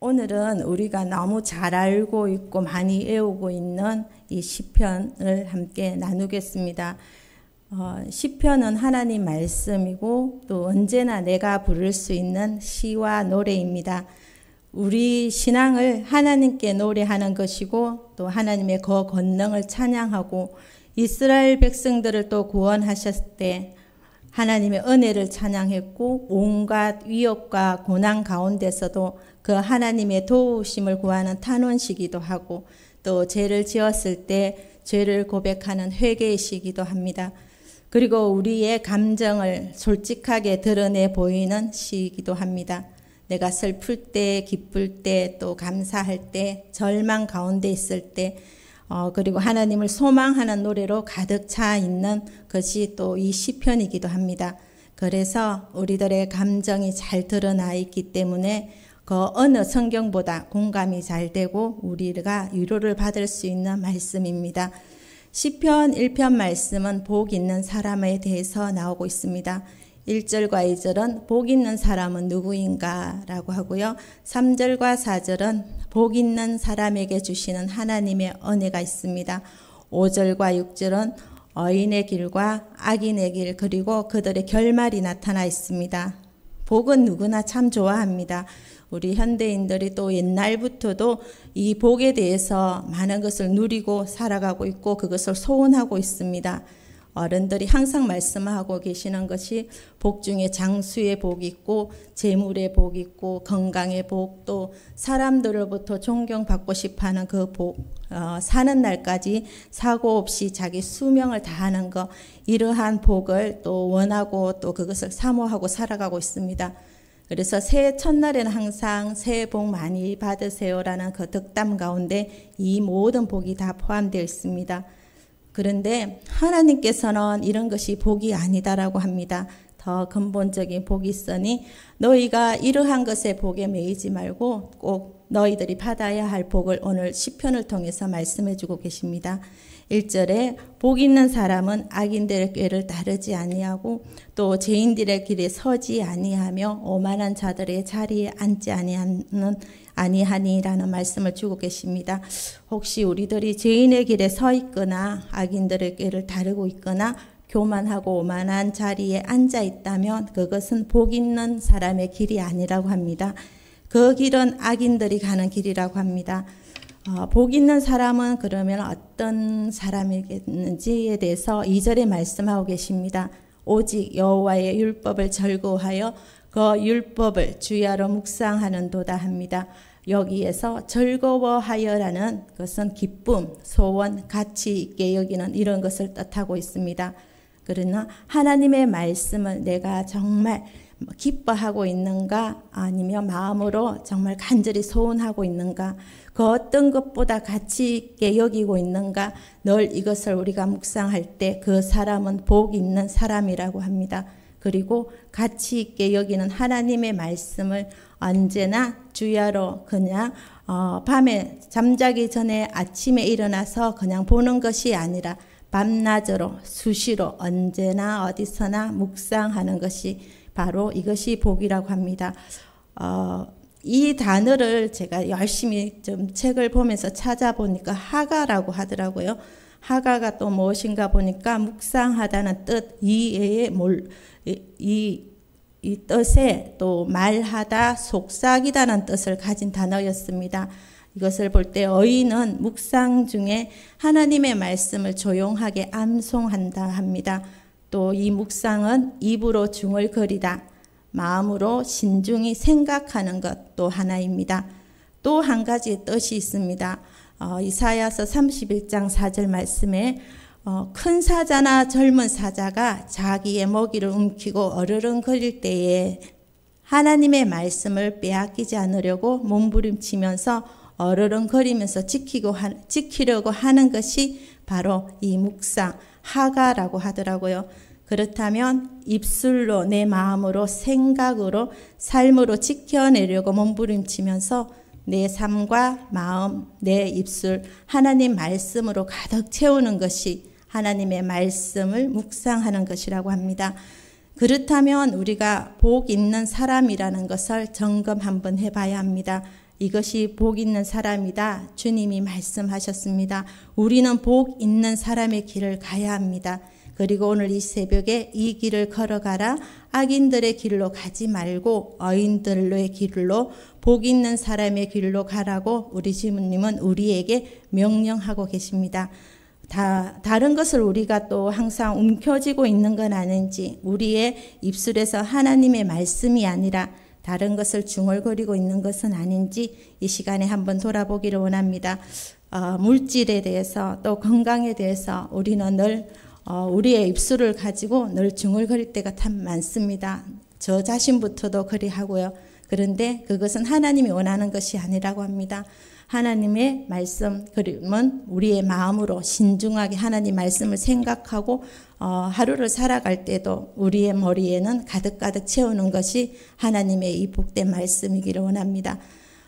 오늘은 우리가 너무 잘 알고 있고 많이 외우고 있는 이 시편을 함께 나누겠습니다. 시편은 하나님 말씀이고 또 언제나 내가 부를 수 있는 시와 노래입니다. 우리 신앙을 하나님께 노래하는 것이고 또 하나님의 그 권능을 찬양하고 이스라엘 백성들을 또 구원하셨을 때 하나님의 은혜를 찬양했고 온갖 위협과 고난 가운데서도 그 하나님의 도우심을 구하는 탄원시기도 하고 또 죄를 지었을 때 죄를 고백하는 회개의 시기도 합니다. 그리고 우리의 감정을 솔직하게 드러내 보이는 시기도 합니다. 내가 슬플 때, 기쁠 때, 또 감사할 때, 절망 가운데 있을 때, 그리고 하나님을 소망하는 노래로 가득 차 있는 것이 또 이 시편이기도 합니다. 그래서 우리들의 감정이 잘 드러나 있기 때문에 그 어느 성경보다 공감이 잘 되고 우리가 위로를 받을 수 있는 말씀입니다. 시편 1편 말씀은 복 있는 사람에 대해서 나오고 있습니다. 1절과 2절은 복 있는 사람은 누구인가 라고 하고요. 3절과 4절은 복 있는 사람에게 주시는 하나님의 은혜가 있습니다. 5절과 6절은 의인의 길과 악인의 길 그리고 그들의 결말이 나타나 있습니다. 복은 누구나 참 좋아합니다. 우리 현대인들이 또 옛날부터도 이 복에 대해서 많은 것을 누리고 살아가고 있고 그것을 소원하고 있습니다. 어른들이 항상 말씀하고 계시는 것이 복 중에 장수의 복이 있고 재물의 복이 있고 건강의 복 또 사람들로부터 존경받고 싶어하는 그 복, 사는 날까지 사고 없이 자기 수명을 다하는 것 이러한 복을 또 원하고 또 그것을 사모하고 살아가고 있습니다. 그래서 새해 첫날에는 항상 새해 복 많이 받으세요라는 그 덕담 가운데 이 모든 복이 다 포함되어 있습니다. 그런데 하나님께서는 이런 것이 복이 아니다라고 합니다. 더 근본적인 복이 있으니 너희가 이러한 것에 복에 매이지 말고 꼭 너희들이 받아야 할 복을 오늘 시편을 통해서 말씀해 주고 계십니다. 1절에 복 있는 사람은 악인들의 꾀를 따르지 아니하고 또 죄인들의 길에 서지 아니하며 오만한 자들의 자리에 앉지 아니하니라는 말씀을 주고 계십니다. 혹시 우리들이 죄인의 길에 서 있거나 악인들의 꾀를 따르고 있거나 교만하고 오만한 자리에 앉아 있다면 그것은 복 있는 사람의 길이 아니라고 합니다. 그 길은 악인들이 가는 길이라고 합니다. 복 있는 사람은 그러면 어떤 사람이겠는지에 대해서 2절에 말씀하고 계십니다. 오직 여호와의 율법을 즐거워하여 그 율법을 주야로 묵상하는도다 합니다. 여기에서 즐거워하여라는 것은 기쁨, 소원, 가치 있게 여기는 이런 것을 뜻하고 있습니다. 그러나 하나님의 말씀을 내가 정말 기뻐하고 있는가 아니면 마음으로 정말 간절히 소원하고 있는가 그 어떤 것보다 가치 있게 여기고 있는가 늘 이것을 우리가 묵상할 때 그 사람은 복 있는 사람이라고 합니다. 그리고 가치 있게 여기는 하나님의 말씀을 언제나 주야로 그냥 밤에 잠자기 전에 아침에 일어나서 그냥 보는 것이 아니라 밤낮으로 수시로 언제나 어디서나 묵상하는 것이 바로 이것이 복이라고 합니다. 이 단어를 제가 열심히 좀 책을 보면서 찾아보니까 하가라고 하더라고요. 하가가 또 무엇인가 보니까 묵상하다는 뜻 이외에 이 뜻에 또 말하다 속삭이다는 뜻을 가진 단어였습니다. 이것을 볼 때 의인은 묵상 중에 하나님의 말씀을 조용하게 암송한다 합니다. 또 이 묵상은 입으로 중얼거리다, 마음으로 신중히 생각하는 것 또 하나입니다. 또 한 가지 뜻이 있습니다. 이사야서 31장 4절 말씀에 큰 사자나 젊은 사자가 자기의 먹이를 움키고 어르렁거릴 때에 하나님의 말씀을 빼앗기지 않으려고 몸부림치면서 어르렁거리면서 지키려고 하는 것이 바로 이 묵상, 하가라고 하더라고요. 그렇다면 입술로 내 마음으로 생각으로 삶으로 지켜내려고 몸부림치면서 내 삶과 마음, 내 입술 하나님 말씀으로 가득 채우는 것이 하나님의 말씀을 묵상하는 것이라고 합니다. 그렇다면 우리가 복 있는 사람이라는 것을 점검 한번 해봐야 합니다. 이것이 복 있는 사람이다. 주님이 말씀하셨습니다. 우리는 복 있는 사람의 길을 가야 합니다. 그리고 오늘 이 새벽에 이 길을 걸어가라. 악인들의 길로 가지 말고 의인들의 길로 복 있는 사람의 길로 가라고 우리 주님은 우리에게 명령하고 계십니다. 다른 것을 우리가 또 항상 움켜쥐고 있는 건 아닌지, 우리의 입술에서 하나님의 말씀이 아니라 다른 것을 중얼거리고 있는 것은 아닌지 이 시간에 한번 돌아보기를 원합니다. 물질에 대해서 또 건강에 대해서 우리는 늘 우리의 입술을 가지고 늘 중얼거릴 때가 참 많습니다. 저 자신부터도 그리하고요. 그런데 그것은 하나님이 원하는 것이 아니라고 합니다. 하나님의 말씀 그림은 우리의 마음으로 신중하게 하나님 말씀을 생각하고 하루를 살아갈 때도 우리의 머리에는 가득가득 채우는 것이 하나님의 이 복된 말씀이기를 원합니다.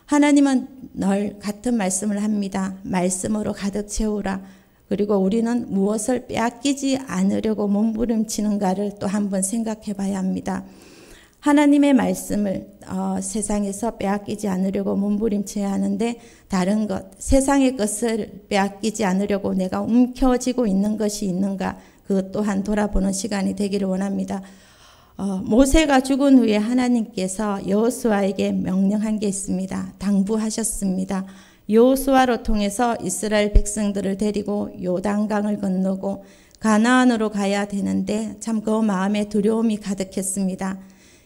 하나님은 늘 같은 말씀을 합니다. 말씀으로 가득 채우라. 그리고 우리는 무엇을 빼앗기지 않으려고 몸부림치는가를 또 한번 생각해 봐야 합니다. 하나님의 말씀을 세상에서 빼앗기지 않으려고 몸부림쳐야 하는데 다른 것, 세상의 것을 빼앗기지 않으려고 내가 움켜쥐고 있는 것이 있는가, 그것 또한 돌아보는 시간이 되기를 원합니다. 모세가 죽은 후에 하나님께서 여호수아에게 명령한 게 있습니다. 당부하셨습니다. 여호수아로 통해서 이스라엘 백성들을 데리고 요단강을 건너고 가나안으로 가야 되는데 참 그 마음에 두려움이 가득했습니다.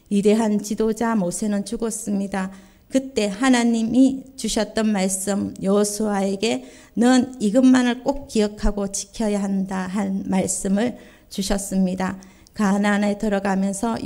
위대한 지도자 모세는 죽었습니다. 그때 하나님이 주셨던 말씀, 여호수아에게 넌 이것만을 꼭 기억하고 지켜야 한다 한 말씀을 주셨습니다. 가나안에 들어가면서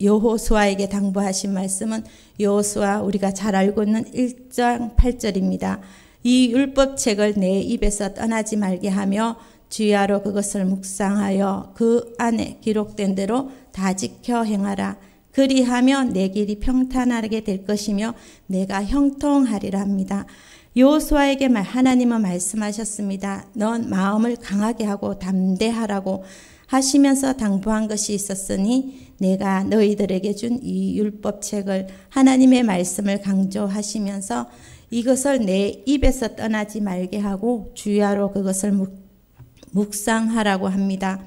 여호수아에게 당부하신 말씀은 여호수아 우리가 잘 알고 있는 1장 8절입니다. 이 율법책을 내 입에서 떠나지 말게 하며 주야로 그것을 묵상하여 그 안에 기록된 대로 다 지켜 행하라. 그리하면 내 길이 평탄하게 될 것이며 내가 형통하리라 합니다. 여호수아에게 하나님은 말씀하셨습니다. 넌 마음을 강하게 하고 담대하라고 하시면서 당부한 것이 있었으니 내가 너희들에게 준 이 율법책을 하나님의 말씀을 강조하시면서 이것을 내 입에서 떠나지 말게 하고 주야로 그것을 묵상하라고 합니다.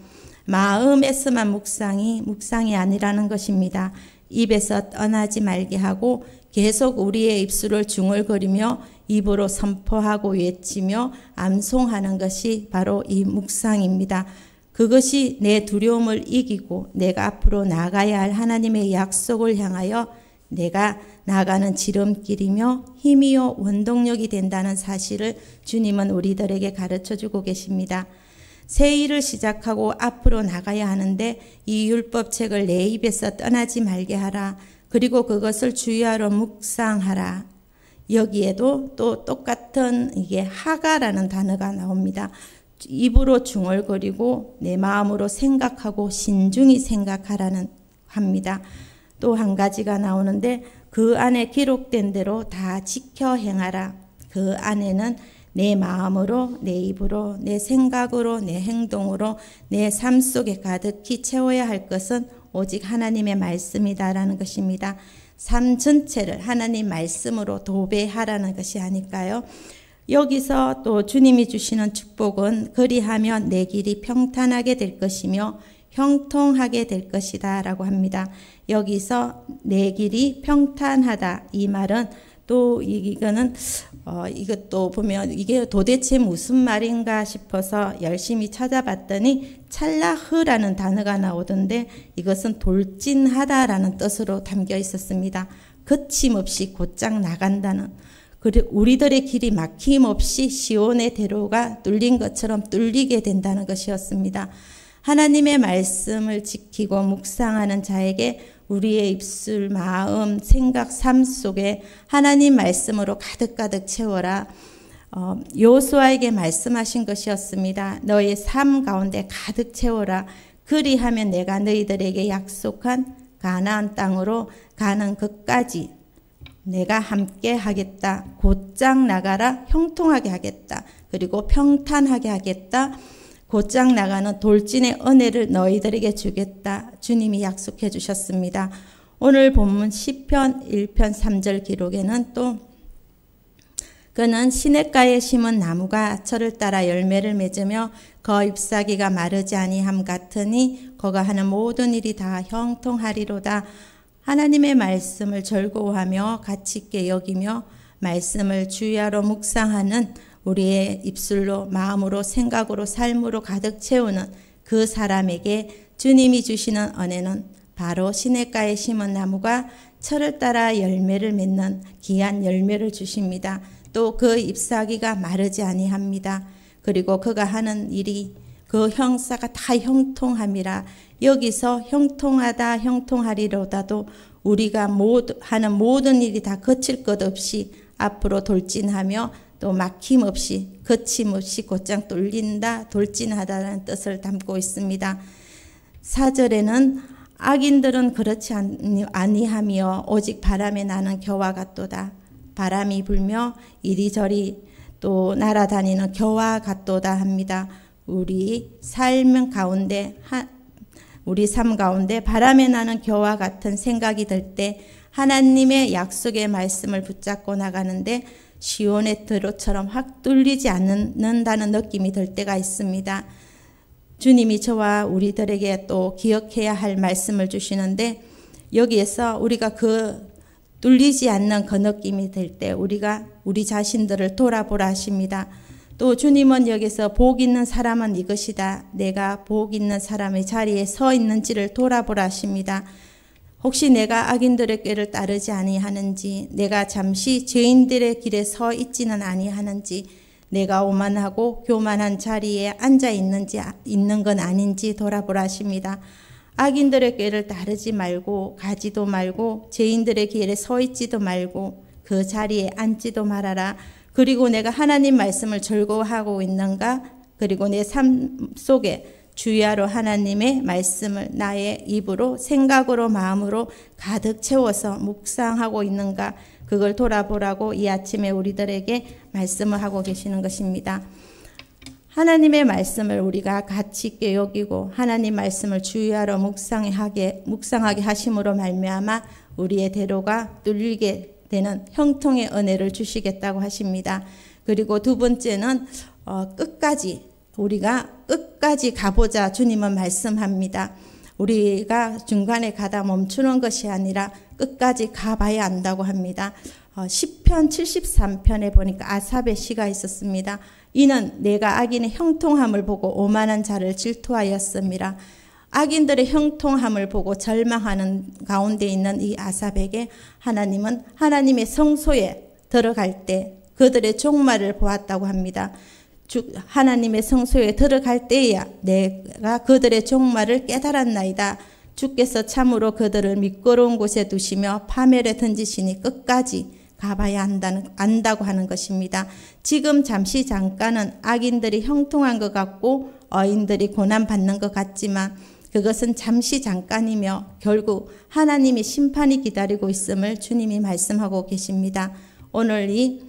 마음에서만 묵상이 아니라는 것입니다. 입에서 떠나지 말게 하고 계속 우리의 입술을 중얼거리며 입으로 선포하고 외치며 암송하는 것이 바로 이 묵상입니다. 그것이 내 두려움을 이기고 내가 앞으로 나가야 할 하나님의 약속을 향하여 내가 나가는 지름길이며 힘이요 원동력이 된다는 사실을 주님은 우리들에게 가르쳐주고 계십니다. 새 일을 시작하고 앞으로 나가야 하는데 이 율법책을 내 입에서 떠나지 말게 하라. 그리고 그것을 주의하러 묵상하라. 여기에도 또 똑같은 이게 하가라는 단어가 나옵니다. 입으로 중얼거리고 내 마음으로 생각하고 신중히 생각하라는 합니다. 또 한 가지가 나오는데 그 안에 기록된 대로 다 지켜 행하라. 그 안에는 내 마음으로, 내 입으로, 내 생각으로, 내 행동으로, 내 삶 속에 가득히 채워야 할 것은 오직 하나님의 말씀이다라는 것입니다. 삶 전체를 하나님 말씀으로 도배하라는 것이 아닐까요? 여기서 또 주님이 주시는 축복은 그리하면 내 길이 평탄하게 될 것이며 형통하게 될 것이다 라고 합니다. 여기서 내 길이 평탄하다 이 말은 또 이것도 보면 이게 도대체 무슨 말인가 싶어서 열심히 찾아봤더니 찰라흐라는 단어가 나오던데 이것은 돌진하다라는 뜻으로 담겨 있었습니다. 거침없이 곧장 나간다는, 그리고 우리들의 길이 막힘없이 시온의 대로가 뚫린 것처럼 뚫리게 된다는 것이었습니다. 하나님의 말씀을 지키고 묵상하는 자에게 우리의 입술, 마음, 생각, 삶 속에 하나님 말씀으로 가득가득 채워라. 여호수아에게 말씀하신 것이었습니다. 너의 삶 가운데 가득 채워라. 그리하면 내가 너희들에게 약속한 가나안 땅으로 가는 것까지 내가 함께 하겠다. 곧장 나가라. 형통하게 하겠다. 그리고 평탄하게 하겠다. 곧장 나가는 돌진의 은혜를 너희들에게 주겠다. 주님이 약속해 주셨습니다. 오늘 본문 시편 1편 3절 기록에는 또 그는 시냇가에 심은 나무가 철을 따라 열매를 맺으며 그 잎사귀가 마르지 아니함 같으니 그가 하는 모든 일이 다 형통하리로다. 하나님의 말씀을 절거하며 가치 있게 여기며 말씀을 주야로 묵상하는 우리의 입술로 마음으로 생각으로 삶으로 가득 채우는 그 사람에게 주님이 주시는 은혜는 바로 시냇가에 심은 나무가 철을 따라 열매를 맺는 귀한 열매를 주십니다. 또 그 잎사귀가 마르지 아니합니다. 그리고 그가 하는 일이 그 형사가 다 형통함이라. 여기서 형통하다 형통하리로다도 우리가 하는 모든 일이 다 거칠 것 없이 앞으로 돌진하며 또 막힘없이 거침없이 곧장 뚫린다 돌진하다는 뜻을 담고 있습니다. 4절에는 악인들은 그렇지 아니하며 오직 바람에 나는 겨와 같도다. 바람이 불며 이리저리 또 날아다니는 겨와 같도다 합니다. 우리 삶 가운데 바람에 나는 겨와 같은 생각이 들 때 하나님의 약속의 말씀을 붙잡고 나가는데 시온의 들옷처럼 확 뚫리지 않는다는 느낌이 들 때가 있습니다. 주님이 저와 우리들에게 또 기억해야 할 말씀을 주시는데 여기에서 우리가 그 뚫리지 않는 그 느낌이 들 때 우리가 우리 자신들을 돌아보라 하십니다. 또 주님은 여기서 복 있는 사람은 이것이다. 내가 복 있는 사람의 자리에 서 있는지를 돌아보라 하십니다. 혹시 내가 악인들의 꾀를 따르지 아니하는지, 내가 잠시 죄인들의 길에 서 있지는 아니하는지, 내가 오만하고 교만한 자리에 앉아 있는 건 아닌지 돌아보라 하십니다. 악인들의 꾀를 따르지 말고 가지도 말고 죄인들의 길에 서 있지도 말고 그 자리에 앉지도 말아라. 그리고 내가 하나님 말씀을 절거하고 있는가? 그리고 내 삶 속에 주야로 하나님의 말씀을 나의 입으로 생각으로 마음으로 가득 채워서 묵상하고 있는가? 그걸 돌아보라고 이 아침에 우리들에게 말씀을 하고 계시는 것입니다. 하나님의 말씀을 우리가 가치 있게 여기고 하나님 말씀을 주야로 묵상하게 하심으로 말미암아 우리의 대로가 뚫리게 되는 형통의 은혜를 주시겠다고 하십니다. 그리고 두 번째는 우리가 끝까지 가보자 주님은 말씀합니다. 우리가 중간에 가다 멈추는 것이 아니라 끝까지 가봐야 한다고 합니다. 시편 73편에 보니까 아삽의 시가 있었습니다. 이는 내가 악인의 형통함을 보고 오만한 자를 질투하였음이라. 악인들의 형통함을 보고 절망하는 가운데 있는 이 아삽에게 하나님은 하나님의 성소에 들어갈 때 그들의 종말을 보았다고 합니다. 하나님의 성소에 들어갈 때야 내가 그들의 종말을 깨달았나이다. 주께서 참으로 그들을 미끄러운 곳에 두시며 파멸에 던지시니 끝까지 가봐야 안다고 하는 것입니다. 지금 잠깐은 악인들이 형통한 것 같고 어인들이 고난받는 것 같지만 그것은 잠깐이며 결국 하나님의 심판이 기다리고 있음을 주님이 말씀하고 계십니다. 오늘 이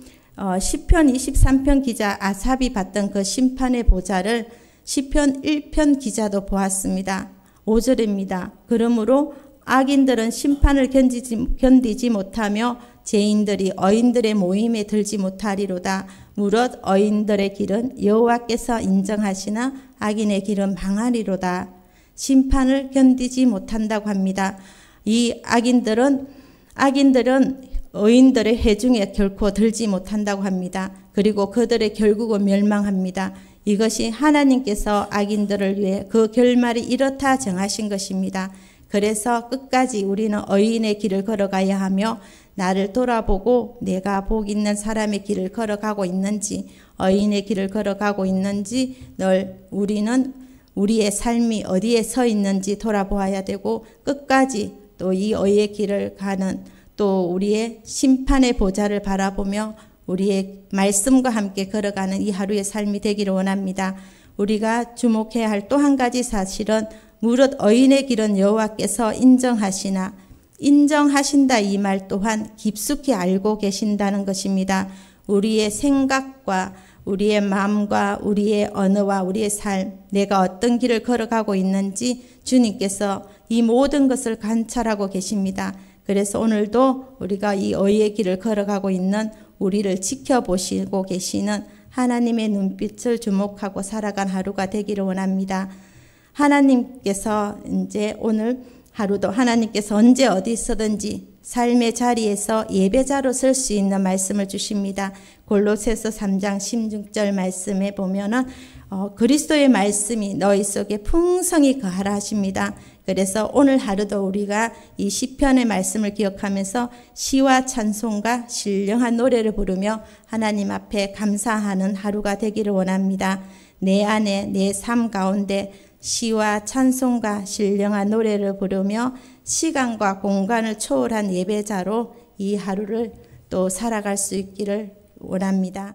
시편 23편 기자 아삽이 받던 그 심판의 보좌를 시편 1편 기자도 보았습니다. 5절입니다. 그러므로 악인들은 심판을 견디지 못하며 죄인들이 어인들의 모임에 들지 못하리로다. 무릇 어인들의 길은 여호와께서 인정하시나 악인의 길은 망하리로다. 심판을 견디지 못한다고 합니다. 이 악인들은 어인들의 회중에 결코 들지 못한다고 합니다. 그리고 그들의 결국은 멸망합니다. 이것이 하나님께서 악인들을 위해 그 결말이 이렇다 정하신 것입니다. 그래서 끝까지 우리는 어인의 길을 걸어가야 하며 나를 돌아보고 내가 복 있는 사람의 길을 걸어가고 있는지 어인의 길을 걸어가고 있는지 우리는 우리의 삶이 어디에 서 있는지 돌아보아야 되고 끝까지 또 이 어의 길을 가는 또 우리의 심판의 보좌를 바라보며 우리의 말씀과 함께 걸어가는 이 하루의 삶이 되기를 원합니다. 우리가 주목해야 할 또 한 가지 사실은 무릇 어인의 길은 여호와께서 인정하신다 이 말 또한 깊숙이 알고 계신다는 것입니다. 우리의 생각과 우리의 마음과 우리의 언어와 우리의 삶, 내가 어떤 길을 걸어가고 있는지 주님께서 이 모든 것을 관찰하고 계십니다. 그래서 오늘도 우리가 이 의의 길을 걸어가고 있는 우리를 지켜보시고 계시는 하나님의 눈빛을 주목하고 살아간 하루가 되기를 원합니다. 하나님께서 이제 오늘 하루도 하나님께서 언제 어디 있어든지 삶의 자리에서 예배자로 설 수 있는 말씀을 주십니다. 골로새서 3장 16절 말씀에 보면은 그리스도의 말씀이 너희 속에 풍성히 거하라 하십니다. 그래서 오늘 하루도 우리가 이 시편의 말씀을 기억하면서 시와 찬송과 신령한 노래를 부르며 하나님 앞에 감사하는 하루가 되기를 원합니다. 내 안에 내 삶 가운데 시와 찬송과 신령한 노래를 부르며 시간과 공간을 초월한 예배자로 이 하루를 또 살아갈 수 있기를 원합니다.